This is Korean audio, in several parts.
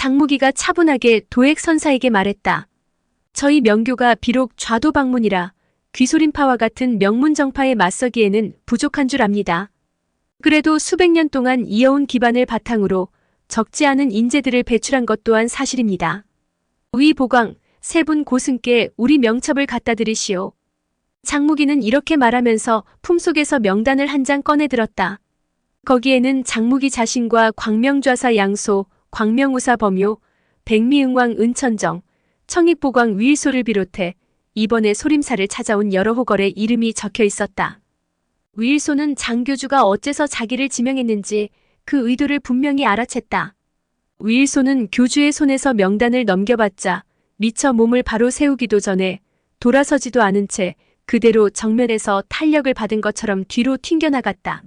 장무기가 차분하게 도액선사에게 말했다. 저희 명교가 비록 좌도방문이라 귀소림파와 같은 명문정파에 맞서기에는 부족한 줄 압니다. 그래도 수백 년 동안 이어온 기반을 바탕으로 적지 않은 인재들을 배출한 것 또한 사실입니다. 위 보광, 세 분 고승께 우리 명첩을 갖다 드리시오. 장무기는 이렇게 말하면서 품속에서 명단을 한 장 꺼내 들었다. 거기에는 장무기 자신과 광명좌사 양소, 광명우사 범요, 백미응왕 은천정, 청익보광 위일소를 비롯해 이번에 소림사를 찾아온 여러 호걸의 이름이 적혀 있었다. 위일소는 장교주가 어째서 자기를 지명했는지 그 의도를 분명히 알아챘다. 위일소는 교주의 손에서 명단을 넘겨받자 미처 몸을 바로 세우기도 전에 돌아서지도 않은 채 그대로 정면에서 탄력을 받은 것처럼 뒤로 튕겨나갔다.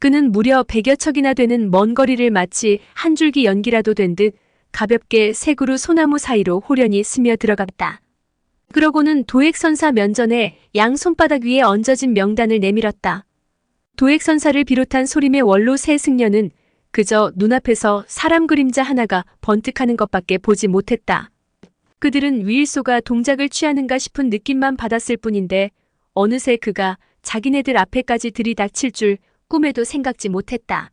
그는 무려 100여 척이나 되는 먼 거리를 마치 한 줄기 연기라도 된 듯 가볍게 세 그루 소나무 사이로 호련히 스며들어갔다. 그러고는 도액선사 면전에 양 손바닥 위에 얹어진 명단을 내밀었다. 도액선사를 비롯한 소림의 원로 세 승려는 그저 눈앞에서 사람 그림자 하나가 번뜩하는 것밖에 보지 못했다. 그들은 위일소가 동작을 취하는가 싶은 느낌만 받았을 뿐인데 어느새 그가 자기네들 앞에까지 들이닥칠 줄 꿈에도 생각지 못했다.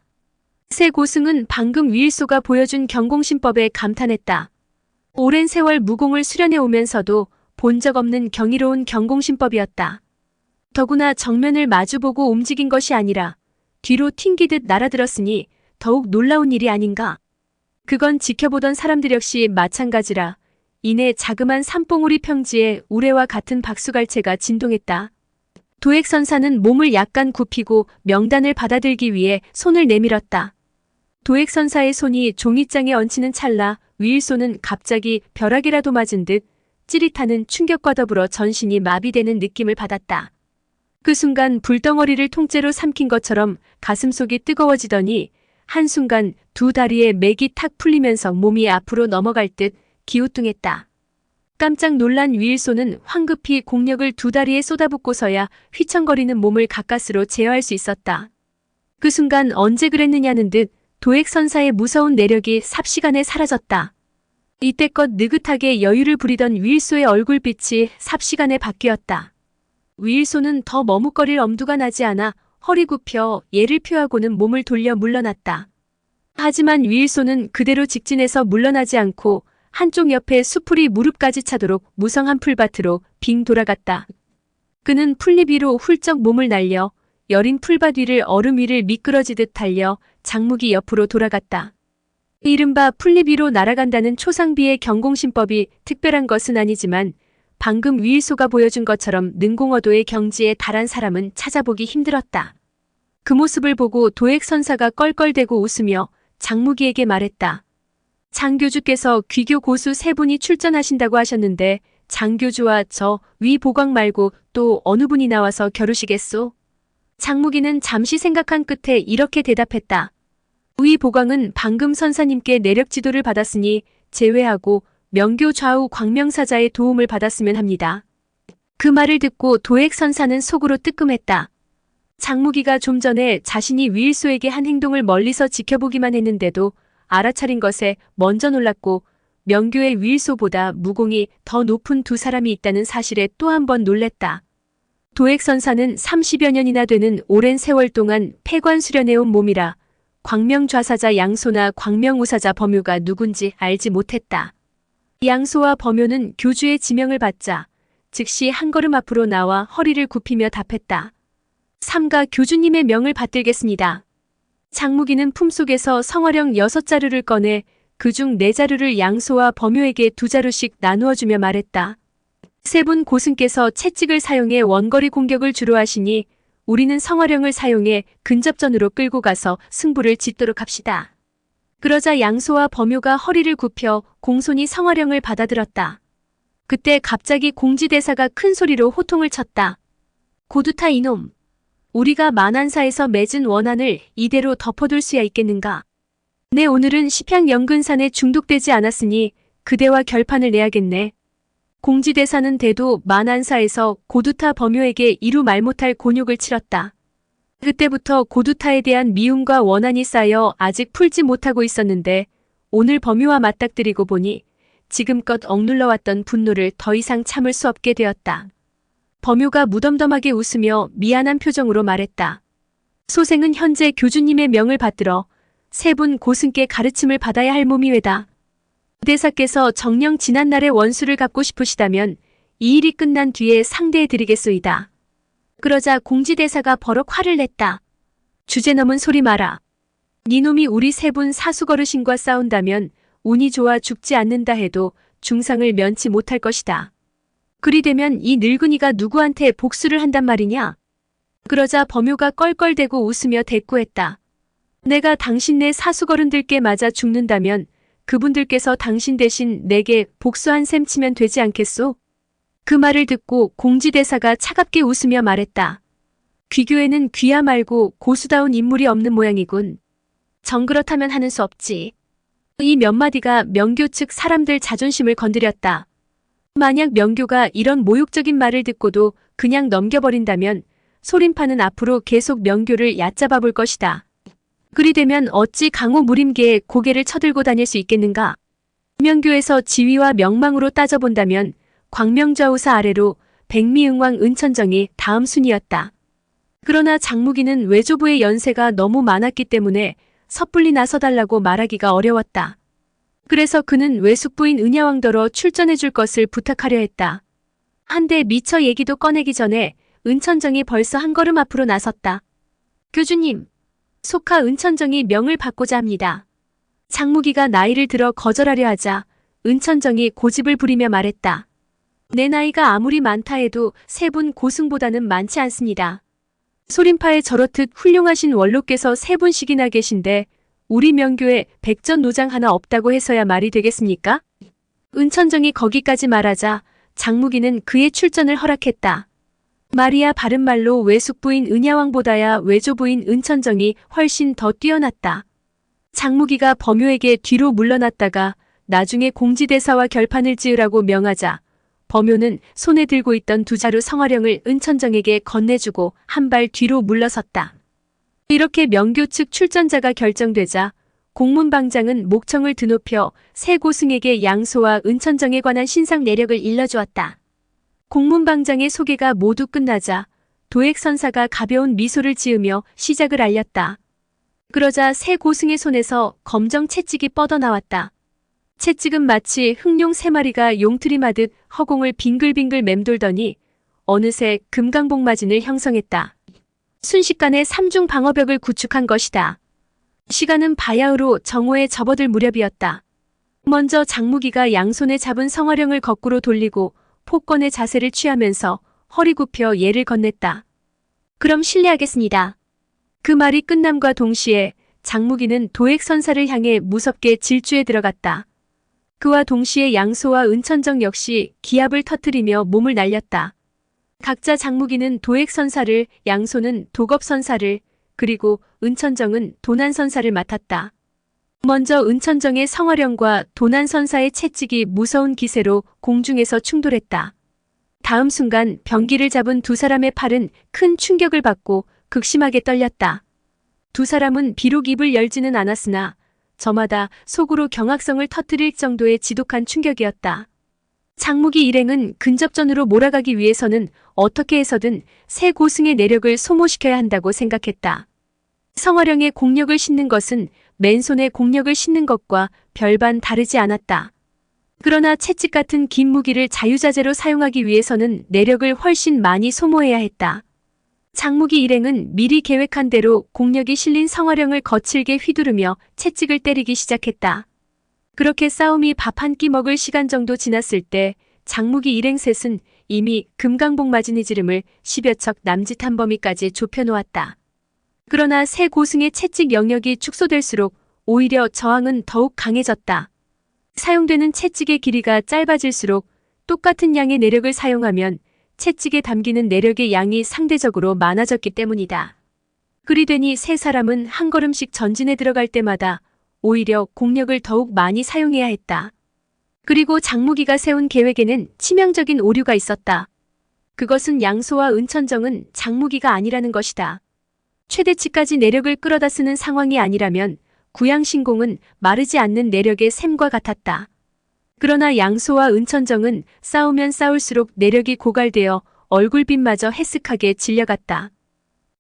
세 고승은 방금 위일소가 보여준 경공신법에 감탄했다. 오랜 세월 무공을 수련해오면서도 본 적 없는 경이로운 경공신법이었다. 더구나 정면을 마주보고 움직인 것이 아니라 뒤로 튕기듯 날아들었으니 더욱 놀라운 일이 아닌가. 그건 지켜보던 사람들 역시 마찬가지라 이내 자그만 산봉우리 평지에 우레와 같은 박수갈채가 진동했다. 도액선사는 몸을 약간 굽히고 명단을 받아들기 위해 손을 내밀었다. 도액선사의 손이 종이장에 얹히는 찰나 위일소는 갑자기 벼락이라도 맞은 듯 찌릿하는 충격과 더불어 전신이 마비되는 느낌을 받았다. 그 순간 불덩어리를 통째로 삼킨 것처럼 가슴속이 뜨거워지더니 한순간 두 다리에 맥이 탁 풀리면서 몸이 앞으로 넘어갈 듯 기우뚱했다. 깜짝 놀란 위일소는 황급히 공력을 두 다리에 쏟아붓고서야 휘청거리는 몸을 가까스로 제어할 수 있었다. 그 순간 언제 그랬느냐는 듯 도액선사의 무서운 내력이 삽시간에 사라졌다. 이때껏 느긋하게 여유를 부리던 위일소의 얼굴빛이 삽시간에 바뀌었다. 위일소는 더 머뭇거릴 엄두가 나지 않아 허리 굽혀 예를 표하고는 몸을 돌려 물러났다. 하지만 위일소는 그대로 직진해서 물러나지 않고 한쪽 옆에 수풀이 무릎까지 차도록 무성한 풀밭으로 빙 돌아갔다. 그는 풀잎 위로 훌쩍 몸을 날려 여린 풀밭 위를 얼음 위를 미끄러지듯 달려 장무기 옆으로 돌아갔다. 이른바 풀잎 위로 날아간다는 초상비의 경공신법이 특별한 것은 아니지만 방금 위일소가 보여준 것처럼 능공어도의 경지에 달한 사람은 찾아보기 힘들었다. 그 모습을 보고 도액선사가 껄껄대고 웃으며 장무기에게 말했다. 장교주께서 귀교 고수 세 분이 출전하신다고 하셨는데 장교주와 저 위 보광 말고 또 어느 분이 나와서 겨루시겠소? 장무기는 잠시 생각한 끝에 이렇게 대답했다. 위 보광은 방금 선사님께 내력 지도를 받았으니 제외하고 명교 좌우 광명사자의 도움을 받았으면 합니다. 그 말을 듣고 도액선사는 속으로 뜨끔했다. 장무기가 좀 전에 자신이 위일소에게 한 행동을 멀리서 지켜보기만 했는데도 알아차린 것에 먼저 놀랐고 명교의 위일소보다 무공이 더 높은 두 사람이 있다는 사실에 또 한 번 놀랬다. 도액선사는 30여 년이나 되는 오랜 세월 동안 폐관 수련해온 몸이라 광명좌사자 양소나 광명우사자 범요가 누군지 알지 못했다. 양소와 범요는 교주의 지명을 받자 즉시 한 걸음 앞으로 나와 허리를 굽히며 답했다. 삼가 교주님의 명을 받들겠습니다. 장무기는 품속에서 성화령 6자루를 꺼내 그중 4자루를 양소와 범요에게 2자루씩 나누어주며 말했다. 세 분 고승께서 채찍을 사용해 원거리 공격을 주로 하시니 우리는 성화령을 사용해 근접전으로 끌고 가서 승부를 짓도록 합시다. 그러자 양소와 범요가 허리를 굽혀 공손히 성화령을 받아들었다. 그때 갑자기 공지대사가 큰 소리로 호통을 쳤다. 고두타 이놈! 우리가 만안사에서 맺은 원한을 이대로 덮어둘 수야 있겠는가? 내 오늘은 십향연근산에 중독되지 않았으니 그대와 결판을 내야겠네. 공지대사는 대도 만안사에서 고두타 범요에게 이루 말 못할 곤욕을 치렀다. 그때부터 고두타에 대한 미움과 원한이 쌓여 아직 풀지 못하고 있었는데 오늘 범유와 맞닥뜨리고 보니 지금껏 억눌러왔던 분노를 더 이상 참을 수 없게 되었다. 범유가 무덤덤하게 웃으며 미안한 표정으로 말했다. 소생은 현재 교주님의 명을 받들어 세 분 고승께 가르침을 받아야 할 몸이 외다. 대사께서 정녕 지난날의 원수를 갚고 싶으시다면 이 일이 끝난 뒤에 상대해드리겠소이다. 그러자 공지대사가 버럭 화를 냈다. 주제 넘은 소리 마라. 니놈이 우리 세 분 사수거르신과 싸운다면 운이 좋아 죽지 않는다 해도 중상을 면치 못할 것이다. 그리 되면 이 늙은이가 누구한테 복수를 한단 말이냐? 그러자 범유가 껄껄대고 웃으며 대꾸했다. 내가 당신네 사수거른들께 맞아 죽는다면 그분들께서 당신 대신 내게 복수한 셈 치면 되지 않겠소? 그 말을 듣고 공지대사가 차갑게 웃으며 말했다. 귀교에는 귀야 말고 고수다운 인물이 없는 모양이군. 정그렇다면 하는 수 없지. 이 몇 마디가 명교 측 사람들 자존심을 건드렸다. 만약 명교가 이런 모욕적인 말을 듣고도 그냥 넘겨버린다면 소림파는 앞으로 계속 명교를 얕잡아 볼 것이다. 그리 되면 어찌 강호 무림계에 고개를 쳐들고 다닐 수 있겠는가? 명교에서 지위와 명망으로 따져본다면 광명좌우사 아래로 백미응왕 은천정이 다음 순이었다. 그러나 장무기는 외조부의 연세가 너무 많았기 때문에 섣불리 나서달라고 말하기가 어려웠다. 그래서 그는 외숙부인 은야왕더러 출전해줄 것을 부탁하려 했다. 한데 미처 얘기도 꺼내기 전에 은천정이 벌써 한 걸음 앞으로 나섰다. 교주님, 속하 은천정이 명을 받고자 합니다. 장무기가 나이를 들어 거절하려 하자 은천정이 고집을 부리며 말했다. 내 나이가 아무리 많다 해도 세 분 고승보다는 많지 않습니다. 소림파에 저렇듯 훌륭하신 원로께서 세 분씩이나 계신데 우리 명교에 백전노장 하나 없다고 해서야 말이 되겠습니까? 은천정이 거기까지 말하자 장무기는 그의 출전을 허락했다. 말이야 바른말로 외숙부인 은야왕보다야 외조부인 은천정이 훨씬 더 뛰어났다. 장무기가 범유에게 뒤로 물러났다가 나중에 공지대사와 결판을 지으라고 명하자 범유는 손에 들고 있던 두 자루 성화령을 은천정에게 건네주고 한 발 뒤로 물러섰다. 이렇게 명교 측 출전자가 결정되자 공문방장은 목청을 드높여 새 고승에게 양소와 은천정에 관한 신상 내력을 일러주었다. 공문방장의 소개가 모두 끝나자 도액선사가 가벼운 미소를 지으며 시작을 알렸다. 그러자 새 고승의 손에서 검정 채찍이 뻗어나왔다. 채찍은 마치 흑룡 세 마리가 용트림하듯 허공을 빙글빙글 맴돌더니 어느새 금강복마진을 형성했다. 순식간에 삼중 방어벽을 구축한 것이다. 시간은 바야흐로 정오에 접어들 무렵이었다. 먼저 장무기가 양손에 잡은 성화령을 거꾸로 돌리고 폭권의 자세를 취하면서 허리 굽혀 예를 건넸다. 그럼 실례하겠습니다. 그 말이 끝남과 동시에 장무기는 도액선사를 향해 무섭게 질주에 들어갔다. 그와 동시에 양소와 은천정 역시 기합을 터뜨리며 몸을 날렸다. 각자 장무기는 도액선사를, 양소는 도겁선사를, 그리고 은천정은 도난선사를 맡았다. 먼저 은천정의 성화령과 도난선사의 채찍이 무서운 기세로 공중에서 충돌했다. 다음 순간 병기를 잡은 두 사람의 팔은 큰 충격을 받고 극심하게 떨렸다. 두 사람은 비록 입을 열지는 않았으나 저마다 속으로 경악성을 터뜨릴 정도의 지독한 충격이었다. 장무기 일행은 근접전으로 몰아가기 위해서는 어떻게 해서든 새 고승의 내력을 소모시켜야 한다고 생각했다. 성화령의 공력을 싣는 것은 맨손에 공력을 싣는 것과 별반 다르지 않았다. 그러나 채찍 같은 긴 무기를 자유자재로 사용하기 위해서는 내력을 훨씬 많이 소모해야 했다. 장무기 일행은 미리 계획한 대로 공력이 실린 성화령을 거칠게 휘두르며 채찍을 때리기 시작했다. 그렇게 싸움이 밥 한 끼 먹을 시간 정도 지났을 때 장무기 일행 셋은 이미 금강복마진의 지름을 10여 척 남짓한 범위까지 좁혀놓았다. 그러나 새 고승의 채찍 영역이 축소될수록 오히려 저항은 더욱 강해졌다. 사용되는 채찍의 길이가 짧아질수록 똑같은 양의 내력을 사용하면 채찍에 담기는 내력의 양이 상대적으로 많아졌기 때문이다. 그리 되니 세 사람은 한 걸음씩 전진에 들어갈 때마다 오히려 공력을 더욱 많이 사용해야 했다. 그리고 장무기가 세운 계획에는 치명적인 오류가 있었다. 그것은 양소와 은천정은 장무기가 아니라는 것이다. 최대치까지 내력을 끌어다 쓰는 상황이 아니라면 구양신공은 마르지 않는 내력의 샘과 같았다. 그러나 양소와 은천정은 싸우면 싸울수록 내력이 고갈되어 얼굴빛마저 해쓱하게 질려갔다.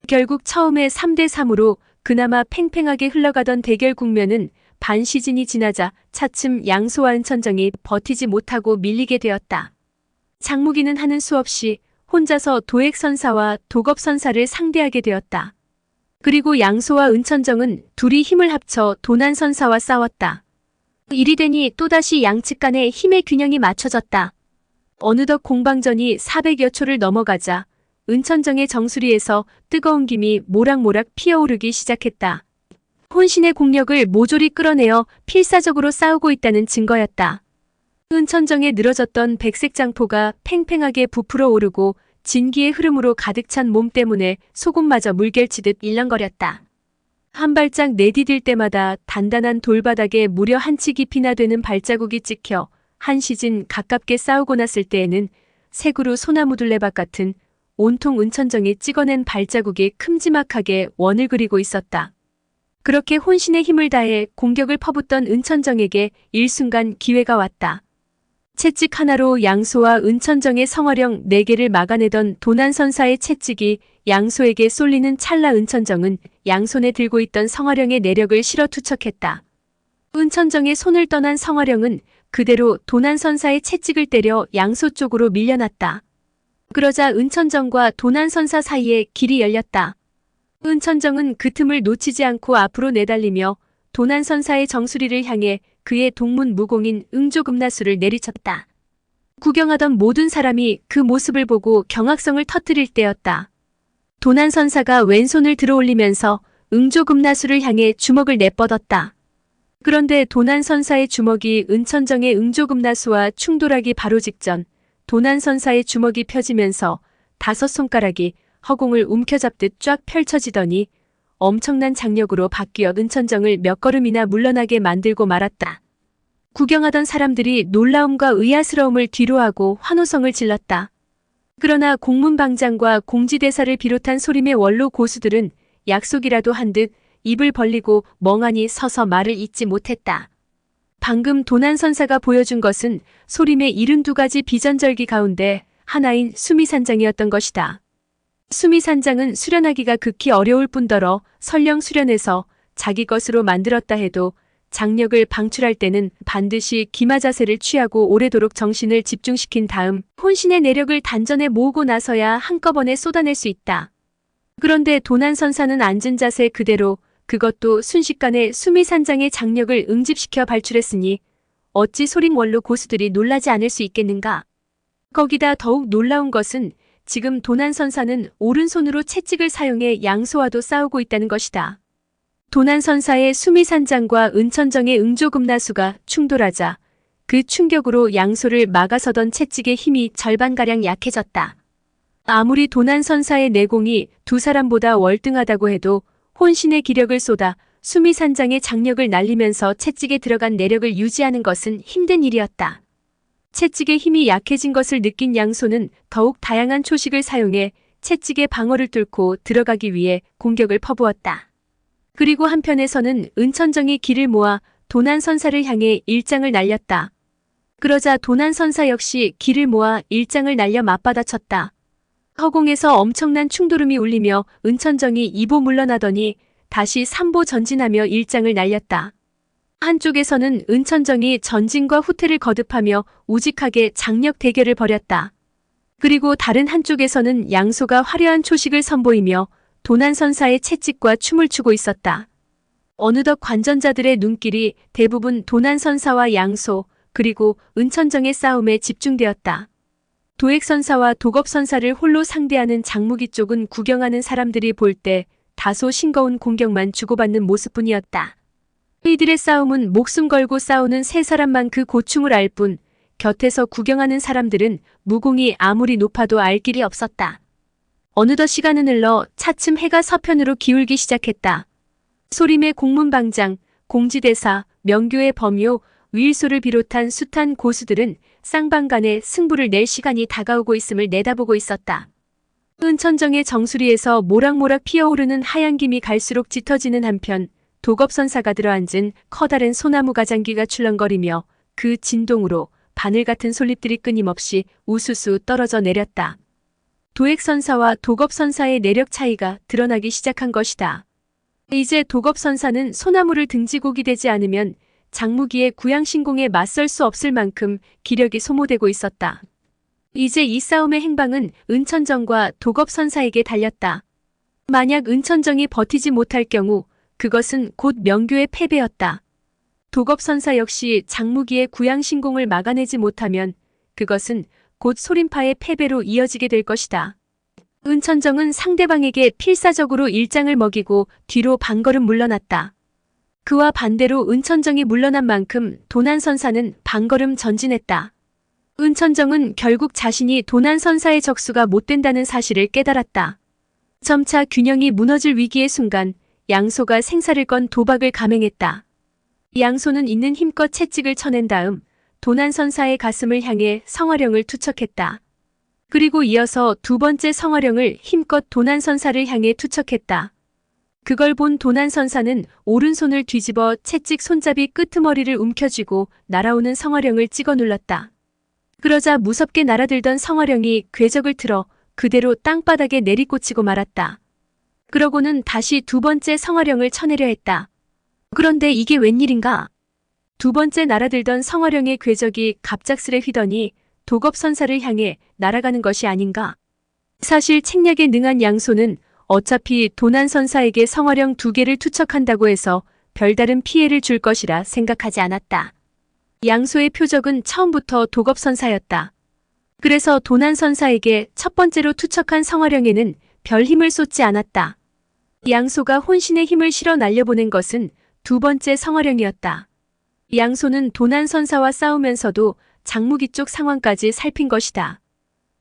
결국 처음에 3대3으로 그나마 팽팽하게 흘러가던 대결 국면은 반 시즌이 지나자 차츰 양소와 은천정이 버티지 못하고 밀리게 되었다. 장무기는 하는 수 없이 혼자서 도액선사와 독업선사를 상대하게 되었다. 그리고 양소와 은천정은 둘이 힘을 합쳐 도난선사와 싸웠다. 이리 되니 또다시 양측 간의 힘의 균형이 맞춰졌다. 어느덧 공방전이 400여 초를 넘어가자 은천정의 정수리에서 뜨거운 김이 모락모락 피어오르기 시작했다. 혼신의 공력을 모조리 끌어내어 필사적으로 싸우고 있다는 증거였다. 은천정에 늘어졌던 백색 장포가 팽팽하게 부풀어 오르고 진기의 흐름으로 가득 찬 몸 때문에 속옷마저 물결치듯 일렁거렸다. 한 발짝 내디딜 때마다 단단한 돌바닥에 무려 한 치 깊이나 되는 발자국이 찍혀 한 시즌 가깝게 싸우고 났을 때에는 색으로 소나무둘레밭 같은 온통 은천정이 찍어낸 발자국이 큼지막하게 원을 그리고 있었다. 그렇게 혼신의 힘을 다해 공격을 퍼붓던 은천정에게 일순간 기회가 왔다. 채찍 하나로 양소와 은천정의 성화령 4개를 막아내던 도난선사의 채찍이 양소에게 쏠리는 찰나 은천정은 양손에 들고 있던 성화령의 내력을 실어 투척했다. 은천정의 손을 떠난 성화령은 그대로 도난선사의 채찍을 때려 양소 쪽으로 밀려났다. 그러자 은천정과 도난선사 사이에 길이 열렸다. 은천정은 그 틈을 놓치지 않고 앞으로 내달리며 도난선사의 정수리를 향해 그의 동문 무공인 응조금나수를 내리쳤다. 구경하던 모든 사람이 그 모습을 보고 경악성을 터뜨릴 때였다. 도난선사가 왼손을 들어올리면서 응조금나수를 향해 주먹을 내뻗었다. 그런데 도난선사의 주먹이 은천정의 응조금나수와 충돌하기 바로 직전 도난선사의 주먹이 펴지면서 5손가락이 허공을 움켜잡듯 쫙 펼쳐지더니 엄청난 장력으로 바뀌어 은천정을 몇 걸음이나 물러나게 만들고 말았다. 구경하던 사람들이 놀라움과 의아스러움을 뒤로하고 환호성을 질렀다. 그러나 공문방장과 공지대사를 비롯한 소림의 원로 고수들은 약속이라도 한 듯 입을 벌리고 멍하니 서서 말을 잇지 못했다. 방금 도난선사가 보여준 것은 소림의 72가지 비전절기 가운데 하나인 수미산장이었던 것이다. 수미산장은 수련하기가 극히 어려울 뿐더러 설령 수련해서 자기 것으로 만들었다 해도 장력을 방출할 때는 반드시 기마 자세를 취하고 오래도록 정신을 집중시킨 다음 혼신의 내력을 단전에 모으고 나서야 한꺼번에 쏟아낼 수 있다. 그런데 도난선사는 앉은 자세 그대로 그것도 순식간에 수미산장의 장력을 응집시켜 발출했으니 어찌 소림 원로 고수들이 놀라지 않을 수 있겠는가. 거기다 더욱 놀라운 것은 지금 도난선사는 오른손으로 채찍을 사용해 양소와도 싸우고 있다는 것이다. 도난선사의 수미산장과 은천정의 응조금나수가 충돌하자 그 충격으로 양소를 막아서던 채찍의 힘이 절반가량 약해졌다. 아무리 도난선사의 내공이 두 사람보다 월등하다고 해도 혼신의 기력을 쏟아 수미산장의 장력을 날리면서 채찍에 들어간 내력을 유지하는 것은 힘든 일이었다. 채찍의 힘이 약해진 것을 느낀 양소는 더욱 다양한 초식을 사용해 채찍의 방어를 뚫고 들어가기 위해 공격을 퍼부었다. 그리고 한편에서는 은천정이 기를 모아 도난선사를 향해 일장을 날렸다. 그러자 도난선사 역시 기를 모아 일장을 날려 맞받아쳤다. 허공에서 엄청난 충돌음이 울리며 은천정이 2보 물러나더니 다시 3보 전진하며 일장을 날렸다. 한쪽에서는 은천정이 전진과 후퇴를 거듭하며 우직하게 장력 대결을 벌였다. 그리고 다른 한쪽에서는 양소가 화려한 초식을 선보이며 도난선사의 채찍과 춤을 추고 있었다. 어느덧 관전자들의 눈길이 대부분 도난선사와 양소 그리고 은천정의 싸움에 집중되었다. 도액선사와 독업선사를 홀로 상대하는 장무기 쪽은 구경하는 사람들이 볼 때 다소 싱거운 공격만 주고받는 모습뿐이었다. 이들의 싸움은 목숨 걸고 싸우는 세 사람만 그 고충을 알 뿐 곁에서 구경하는 사람들은 무공이 아무리 높아도 알 길이 없었다. 어느덧 시간은 흘러 차츰 해가 서편으로 기울기 시작했다. 소림의 공문방장, 공지대사, 명교의 범요, 위일소를 비롯한 숱한 고수들은 쌍방간에 승부를 낼 시간이 다가오고 있음을 내다보고 있었다. 은천정의 정수리에서 모락모락 피어오르는 하얀 김이 갈수록 짙어지는 한편 도겁선사가 들어앉은 커다란 소나무 가장귀가 출렁거리며 그 진동으로 바늘 같은 솔잎들이 끊임없이 우수수 떨어져 내렸다. 도액선사와 도겁선사의 내력 차이가 드러나기 시작한 것이다. 이제 도겁선사는 소나무를 등지고기 되지 않으면 장무기의 구양신공에 맞설 수 없을 만큼 기력이 소모되고 있었다. 이제 이 싸움의 행방은 은천정과 도겁선사에게 달렸다. 만약 은천정이 버티지 못할 경우 그것은 곧 명교의 패배였다. 도겁선사 역시 장무기의 구양신공을 막아내지 못하면 그것은 곧 소림파의 패배로 이어지게 될 것이다. 은천정은 상대방에게 필사적으로 일장을 먹이고 뒤로 반걸음 물러났다. 그와 반대로 은천정이 물러난 만큼 도난선사는 반걸음 전진했다. 은천정은 결국 자신이 도난선사의 적수가 못 된다는 사실을 깨달았다. 점차 균형이 무너질 위기의 순간 양소가 생사를 건 도박을 감행했다. 양소는 있는 힘껏 채찍을 쳐낸 다음 도난선사의 가슴을 향해 성화령을 투척했다. 그리고 이어서 두 번째 성화령을 힘껏 도난선사를 향해 투척했다. 그걸 본 도난선사는 오른손을 뒤집어 채찍 손잡이 끄트머리를 움켜쥐고 날아오는 성화령을 찍어 눌렀다. 그러자 무섭게 날아들던 성화령이 궤적을 틀어 그대로 땅바닥에 내리꽂히고 말았다. 그러고는 다시 두 번째 성화령을 쳐내려 했다. 그런데 이게 웬일인가? 두 번째 날아들던 성화령의 궤적이 갑작스레 휘더니 도겁선사를 향해 날아가는 것이 아닌가? 사실 책략에 능한 양소는 어차피 도난선사에게 성화령 2개를 투척한다고 해서 별다른 피해를 줄 것이라 생각하지 않았다. 양소의 표적은 처음부터 도겁선사였다. 그래서 도난선사에게 첫 번째로 투척한 성화령에는 별 힘을 쏟지 않았다. 양소가 혼신의 힘을 실어 날려보낸 것은 두 번째 성화령이었다. 양소는 도난선사와 싸우면서도 장무기 쪽 상황까지 살핀 것이다.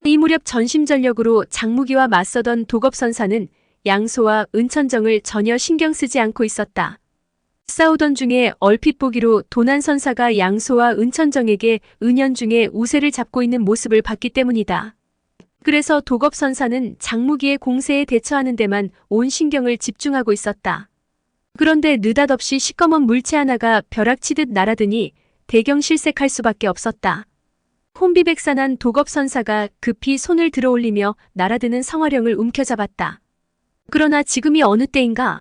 이 무렵 전심전력으로 장무기와 맞서던 도겁선사는 양소와 은천정을 전혀 신경 쓰지 않고 있었다. 싸우던 중에 얼핏 보기로 도난선사가 양소와 은천정에게 은연중에 우세를 잡고 있는 모습을 봤기 때문이다. 그래서 도겁선사는 장무기의 공세에 대처하는 데만 온 신경을 집중하고 있었다. 그런데 느닷없이 시꺼먼 물체 하나가 벼락치듯 날아드니 대경실색할 수밖에 없었다. 혼비백산한 도겁선사가 급히 손을 들어올리며 날아드는 성화령을 움켜잡았다. 그러나 지금이 어느 때인가?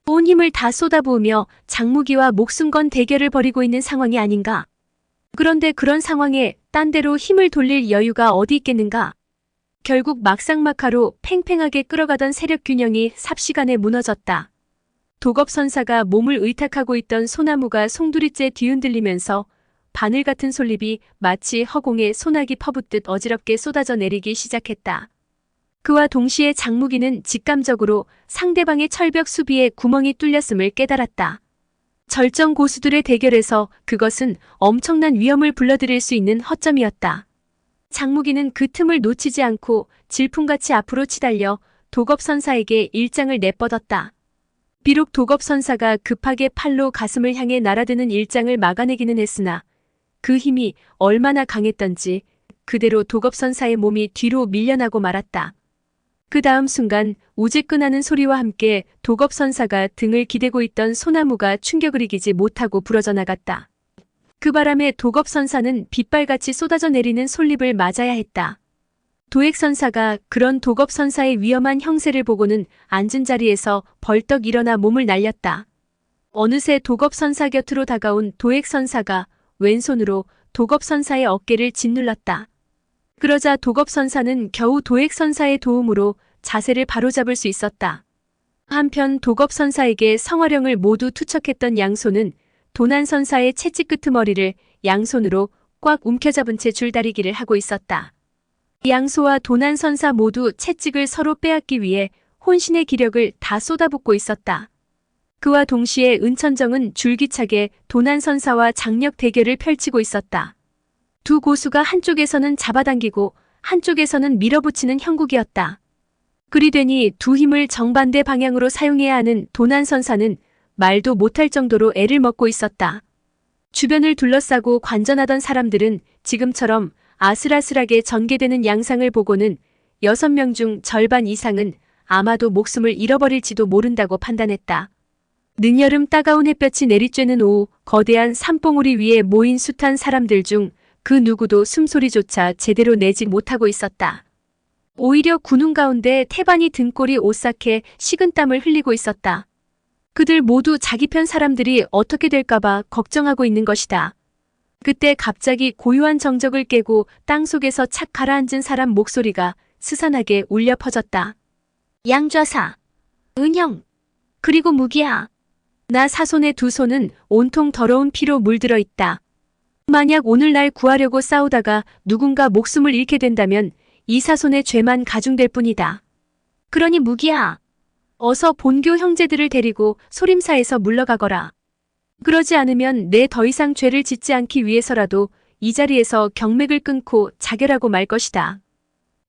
온 힘을 다 쏟아부으며 장무기와 목숨 건 대결을 벌이고 있는 상황이 아닌가? 그런데 그런 상황에 딴 데로 힘을 돌릴 여유가 어디 있겠는가? 결국 막상막하로 팽팽하게 끌어가던 세력 균형이 삽시간에 무너졌다. 도겁선사가 몸을 의탁하고 있던 소나무가 송두리째 뒤흔들리면서 바늘 같은 솔잎이 마치 허공에 소나기 퍼붓듯 어지럽게 쏟아져 내리기 시작했다. 그와 동시에 장무기는 직감적으로 상대방의 철벽 수비에 구멍이 뚫렸음을 깨달았다. 절정 고수들의 대결에서 그것은 엄청난 위험을 불러들일 수 있는 허점이었다. 장무기는 그 틈을 놓치지 않고 질풍같이 앞으로 치달려 도겁선사에게 일장을 내뻗었다. 비록 도겁선사가 급하게 팔로 가슴을 향해 날아드는 일장을 막아내기는 했으나 그 힘이 얼마나 강했던지 그대로 도겁선사의 몸이 뒤로 밀려나고 말았다. 그 다음 순간 우지끈하는 소리와 함께 도겁선사가 등을 기대고 있던 소나무가 충격을 이기지 못하고 부러져 나갔다. 그 바람에 도겁선사는 빗발같이 쏟아져 내리는 솔잎을 맞아야 했다. 도액선사가 그런 도겁선사의 위험한 형세를 보고는 앉은 자리에서 벌떡 일어나 몸을 날렸다. 어느새 도겁선사 곁으로 다가온 도액선사가 왼손으로 도겁선사의 어깨를 짓눌렀다. 그러자 도겁선사는 겨우 도액선사의 도움으로 자세를 바로잡을 수 있었다. 한편 도겁선사에게 성화령을 모두 투척했던 양손은 도난선사의 채찍 끄트머리를 양손으로 꽉 움켜잡은 채 줄다리기를 하고 있었다. 양소와 도난선사 모두 채찍을 서로 빼앗기 위해 혼신의 기력을 다 쏟아붓고 있었다. 그와 동시에 은천정은 줄기차게 도난선사와 장력 대결을 펼치고 있었다. 두 고수가 한쪽에서는 잡아당기고 한쪽에서는 밀어붙이는 형국이었다. 그리 되니 두 힘을 정반대 방향으로 사용해야 하는 도난선사는 말도 못할 정도로 애를 먹고 있었다. 주변을 둘러싸고 관전하던 사람들은 지금처럼 아슬아슬하게 전개되는 양상을 보고는 6명 중 절반 이상은 아마도 목숨을 잃어버릴지도 모른다고 판단했다. 늦여름 따가운 햇볕이 내리쬐는 오후 거대한 산봉우리 위에 모인 숱한 사람들 중 그 누구도 숨소리조차 제대로 내지 못하고 있었다. 오히려 군웅 가운데 태반이 등골이 오싹해 식은땀을 흘리고 있었다. 그들 모두 자기 편 사람들이 어떻게 될까봐 걱정하고 있는 것이다. 그때 갑자기 고요한 정적을 깨고 땅속에서 착 가라앉은 사람 목소리가 스산하게 울려 퍼졌다. 양좌사, 은형, 그리고 무기야. 나 사손의 두 손은 온통 더러운 피로 물들어 있다. 만약 오늘날 구하려고 싸우다가 누군가 목숨을 잃게 된다면 이 사손의 죄만 가중될 뿐이다. 그러니 무기야, 어서 본교 형제들을 데리고 소림사에서 물러가거라. 그러지 않으면 내 더 이상 죄를 짓지 않기 위해서라도 이 자리에서 경맥을 끊고 자결하고 말 것이다.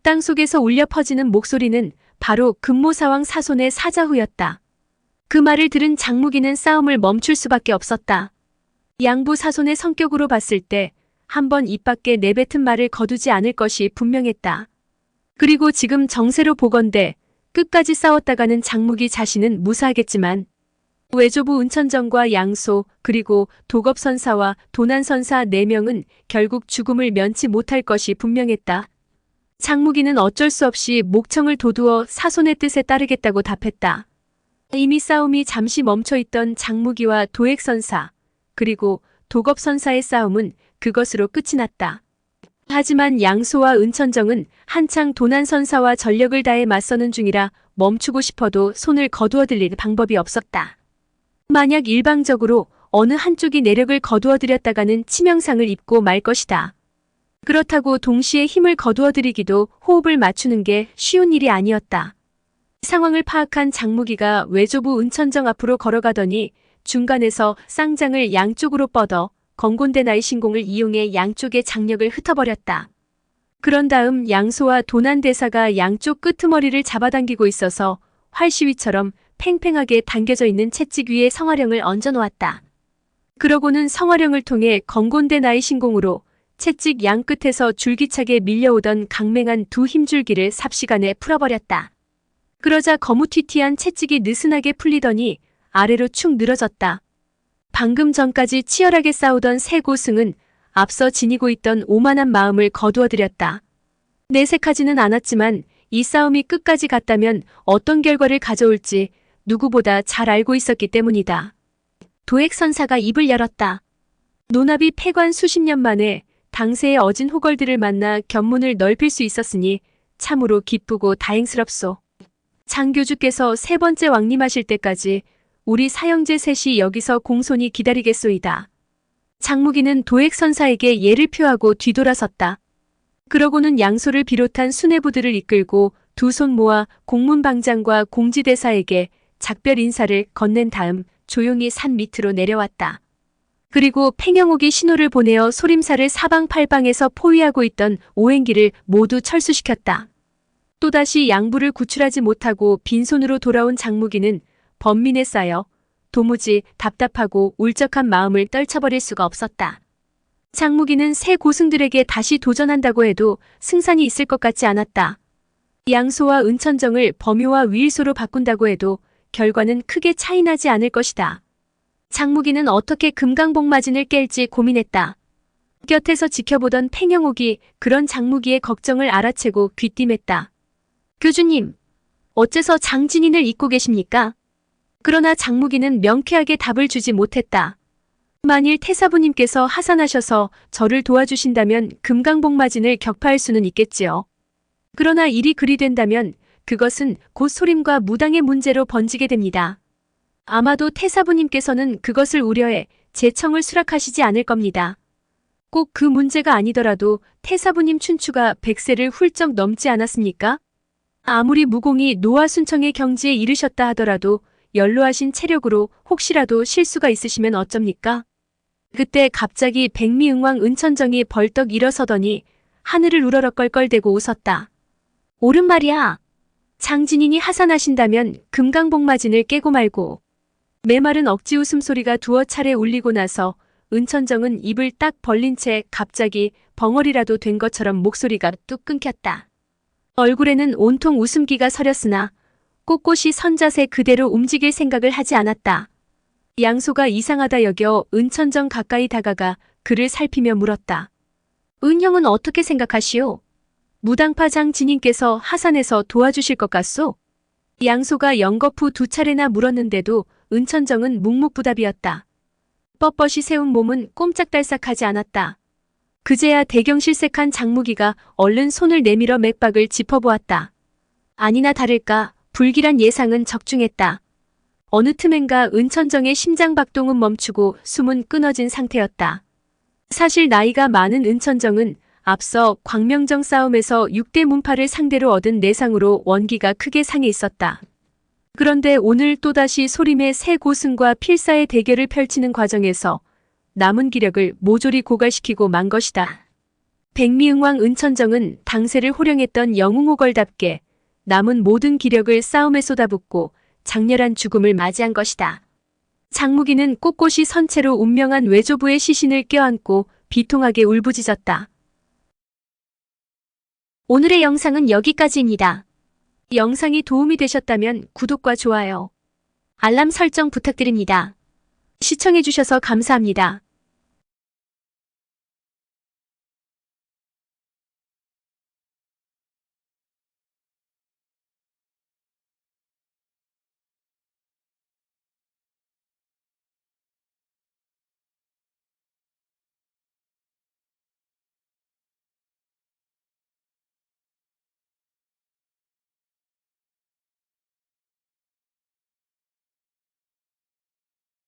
땅속에서 울려 퍼지는 목소리는 바로 금모사왕 사손의 사자후였다. 그 말을 들은 장무기는 싸움을 멈출 수밖에 없었다. 양부 사손의 성격으로 봤을 때 한번 입 밖에 내뱉은 말을 거두지 않을 것이 분명했다. 그리고 지금 정세로 보건대 끝까지 싸웠다가는 장무기 자신은 무사하겠지만 외조부 은천정과 양소 그리고 도겁선사와 도난선사 4명은 결국 죽음을 면치 못할 것이 분명했다. 장무기는 어쩔 수 없이 목청을 도두어 사손의 뜻에 따르겠다고 답했다. 이미 싸움이 잠시 멈춰있던 장무기와 도액선사 그리고 도겁선사의 싸움은 그것으로 끝이 났다. 하지만 양소와 은천정은 한창 도난선사와 전력을 다해 맞서는 중이라 멈추고 싶어도 손을 거두어 들릴 방법이 없었다. 만약 일방적으로 어느 한쪽이 내력을 거두어 들였다가는 치명상을 입고 말 것이다. 그렇다고 동시에 힘을 거두어 들이기도 호흡을 맞추는 게 쉬운 일이 아니었다. 상황을 파악한 장무기가 외조부 은천정 앞으로 걸어가더니 중간에서 쌍장을 양쪽으로 뻗어 건곤대 나이 신공을 이용해 양쪽의 장력을 흩어버렸다. 그런 다음 양소와 도난대사가 양쪽 끄트머리를 잡아당기고 있어서 활시위처럼 팽팽하게 당겨져 있는 채찍 위에 성화령을 얹어놓았다. 그러고는 성화령을 통해 건곤대 나이 신공으로 채찍 양 끝에서 줄기차게 밀려오던 강맹한 두 힘줄기를 삽시간에 풀어버렸다. 그러자 거무튀튀한 채찍이 느슨하게 풀리더니 아래로 축 늘어졌다. 방금 전까지 치열하게 싸우던 세 고승은 앞서 지니고 있던 오만한 마음을 거두어들였다. 내색하지는 않았지만 이 싸움이 끝까지 갔다면 어떤 결과를 가져올지 누구보다 잘 알고 있었기 때문이다. 도액선사가 입을 열었다. 노나비 폐관 수십 년 만에 당세의 어진 호걸들을 만나 견문을 넓힐 수 있었으니 참으로 기쁘고 다행스럽소. 장교주께서 3번째 왕림하실 때까지 우리 사형제 셋이 여기서 공손히 기다리겠소이다. 장무기는 도액선사에게 예를 표하고 뒤돌아섰다. 그러고는 양소를 비롯한 수뇌부들을 이끌고 두 손 모아 공문방장과 공지대사에게 작별 인사를 건넨 다음 조용히 산 밑으로 내려왔다. 그리고 팽영옥이 신호를 보내어 소림사를 사방팔방에서 포위하고 있던 오행기를 모두 철수시켰다. 또다시 양부를 구출하지 못하고 빈손으로 돌아온 장무기는 번민에 쌓여 도무지 답답하고 울적한 마음을 떨쳐버릴 수가 없었다. 장무기는 새 고승들에게 다시 도전한다고 해도 승산이 있을 것 같지 않았다. 양소와 은천정을 범요와 위일소로 바꾼다고 해도 결과는 크게 차이나지 않을 것이다. 장무기는 어떻게 금강복마진을 깰지 고민했다. 곁에서 지켜보던 팽영옥이 그런 장무기의 걱정을 알아채고 귀띔했다. 교주님, 어째서 장진인을 잊고 계십니까? 그러나 장무기는 명쾌하게 답을 주지 못했다. 만일 태사부님께서 하산하셔서 저를 도와주신다면 금강복마진을 격파할 수는 있겠지요. 그러나 일이 그리 된다면 그것은 곧 소림과 무당의 문제로 번지게 됩니다. 아마도 태사부님께서는 그것을 우려해 제 청을 수락하시지 않을 겁니다. 꼭 그 문제가 아니더라도 태사부님 춘추가 100세를 훌쩍 넘지 않았습니까? 아무리 무공이 노화순청의 경지에 이르셨다 하더라도 연로하신 체력으로 혹시라도 실수가 있으시면 어쩝니까? 그때 갑자기 백미응왕 은천정이 벌떡 일어서더니 하늘을 우러러껄껄대고 웃었다. 옳은 말이야. 장진인이 하산하신다면 금강복마진을 깨고 말고. 메마른 억지 웃음소리가 두어 차례 울리고 나서 은천정은 입을 딱 벌린 채 갑자기 벙어리라도 된 것처럼 목소리가 뚝 끊겼다. 얼굴에는 온통 웃음기가 서렸으나 꼿꼿이 선 자세 그대로 움직일 생각을 하지 않았다. 양소가 이상하다 여겨 은천정 가까이 다가가 그를 살피며 물었다. 은형은 어떻게 생각하시오? 무당파 장진님께서 하산해서 도와주실 것 같소? 양소가 연거푸 2차례나 물었는데도 은천정은 묵묵부답이었다. 뻣뻣이 세운 몸은 꼼짝달싹하지 않았다. 그제야 대경실색한 장무기가 얼른 손을 내밀어 맥박을 짚어보았다. 아니나 다를까 불길한 예상은 적중했다. 어느 틈엔가 은천정의 심장박동은 멈추고 숨은 끊어진 상태였다. 사실 나이가 많은 은천정은 앞서 광명정 싸움에서 6대 문파를 상대로 얻은 내상으로 원기가 크게 상해 있었다. 그런데 오늘 또다시 소림의 새 고승과 필사의 대결을 펼치는 과정에서 남은 기력을 모조리 고갈시키고 만 것이다. 백미응왕 은천정은 당세를 호령했던 영웅호걸답게 남은 모든 기력을 싸움에 쏟아붓고 장렬한 죽음을 맞이한 것이다. 장무기는 꼿꼿이 선 채로 운명한 외조부의 시신을 껴안고 비통하게 울부짖었다. 오늘의 영상은 여기까지입니다. 영상이 도움이 되셨다면 구독과 좋아요, 알람 설정 부탁드립니다. 시청해주셔서 감사합니다.